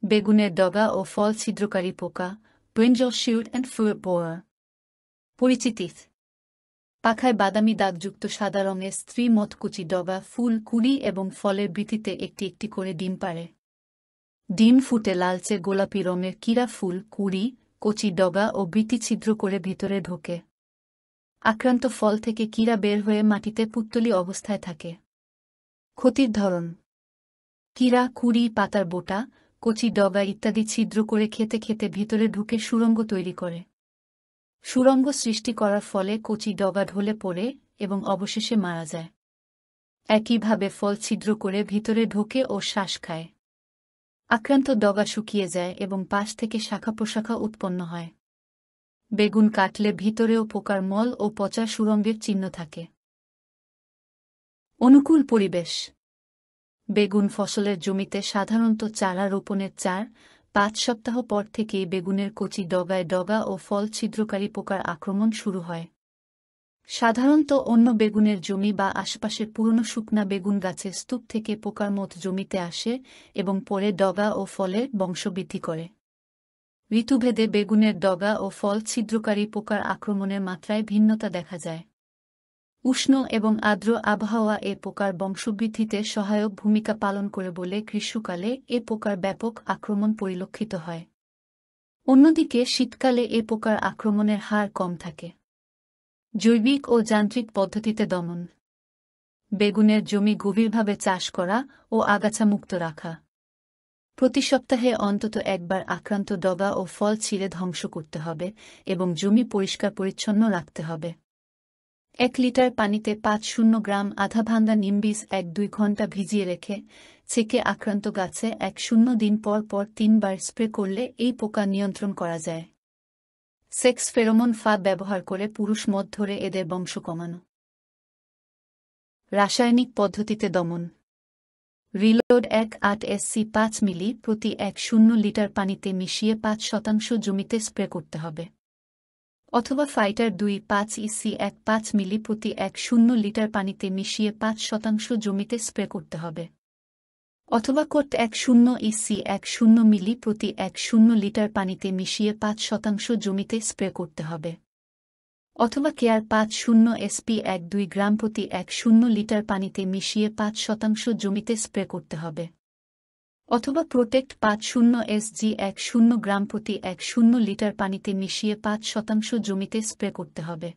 বেগুনের ডগা ও ফল ছিদ্রকারী পোকা, ব্রিঞ্জল শিউট অ্যান্ড ফ্রুট বোরার। পরিচিতি: পাখায় বাদামি দাগযুক্ত সাদা রঙের স্ত্রী মটকুচি ডগা ফুল, কুঁড়ি এবং ফলের বৃতিতে একটি একটি করে ডিম পাড়ে। ডিম ফুটে লালচে গোলাপি রঙের কিরা ফুল, কুঁড়ি, কচি ডগা ও বৃতি ছিদ্র করে ভিতরে ঢোকে। আক্রান্ত ফল থেকে কিরা বের হয়ে মাটিতে পুত্তলি অবস্থায় থাকে। ক্ষতির ধরন: কিরা, কুঁড়ি, পাতার বোটা, কচি ডগা ইত্যাদি ছিদ্র করে খেতে খেতে ভিতরে ঢুকে সুড়ঙ্গ তৈরি করে। সুড়ঙ্গ সৃষ্টি করার ফলে কচি ডগা ঢলে পড়ে এবং অবশেষে মারা যায়। একইভাবে ফল ছিদ্র করে ভিতরে ঢোকে ও শ্বাস খায়। আক্রান্ত ডগা শুকিয়ে যায় এবং পাশ থেকে শাখা প্রশাখা উৎপন্ন হয়। বেগুন কাটলে ভিতরেও পোকার মল ও পচা সুড়ঙ্গের চিহ্ন থাকে। অনুকূল পরিবেশ: বেগুন ফসলের জমিতে সাধারণত চারা রোপণের 4-5 সপ্তাহ পর থেকেই বেগুনের কচি ডগায় ডগা ও ফল ছিদ্রকারী পোকার আক্রমণ শুরু হয়। সাধারণত অন্য বেগুনের জমি বা আশপাশের পুরনো শুকনা বেগুন গাছের স্তূপ থেকে পোকার মত জমিতে আসে এবং পরে ডগা ও ফলের বংশবৃদ্ধি করে। ঋতুভেদে বেগুনের ডগা ও ফল ছিদ্রকারী পোকার আক্রমণের মাত্রায় ভিন্নতা দেখা যায়। উষ্ণ এবং আর্দ্র আবহাওয়া এ পোকার বংশবৃদ্ধিতে সহায়ক ভূমিকা পালন করে বলে গ্রীষ্মকালে এ পোকার ব্যাপক আক্রমণ পরিলক্ষিত হয়। অন্যদিকে শীতকালে এ পোকার আক্রমণের হার কম থাকে। জৈবিক ও যান্ত্রিক পদ্ধতিতে দমন: বেগুনের জমি গভীরভাবে চাষ করা ও আগাছা মুক্ত রাখা। প্রতি সপ্তাহে অন্তত একবার আক্রান্ত ডগা ও ফল ছিঁড়ে ধ্বংস করতে হবে এবং জমি পরিষ্কার পরিচ্ছন্ন রাখতে হবে। 1 লিটার পানিতে 5-0 গ্রাম আধা ভাঙ্গা নিমবীজ 1-2 ঘন্টা ভিজিয়ে রেখে ছেঁকে আক্রান্ত গাছে 1-0 দিন পর পর 3 বার স্প্রে করলে এই পোকা নিয়ন্ত্রণ করা যায়। সেক্স ফেরোমন ফাঁদ ব্যবহার করে পুরুষ মদ ধরে এদের বংশ কমানো। রাসায়নিক পদ্ধতিতে দমন: রিলোড 1-8 SC 5 মিলি প্রতি 1-0 লিটার পানিতে মিশিয়ে 5% জমিতে স্প্রে করতে হবে, অথবা ফাইটার 2-5 EC 1-5 মিলি প্রতি 1-0 লিটার পানিতে মিশিয়ে 5% জমিতে স্প্রে করতে হবে, অথবা কোট 1-0 EC 1-0 মিলি প্রতি 1-0 লিটার পানিতে মিশিয়ে 5% জমিতে স্প্রে করতে হবে, অথবা কেয়ার 5-0 SP 1-2 গ্রাম প্রতি 1-0 লিটার পানিতে মিশিয়ে 5% জমিতে স্প্রে করতে হবে, অথবা প্রোটেক্ট 5-0 SG 1-0 গ্রাম প্রতি 1-0 লিটার পানিতে মিশিয়ে 5% জমিতে স্প্রে করতে হবে।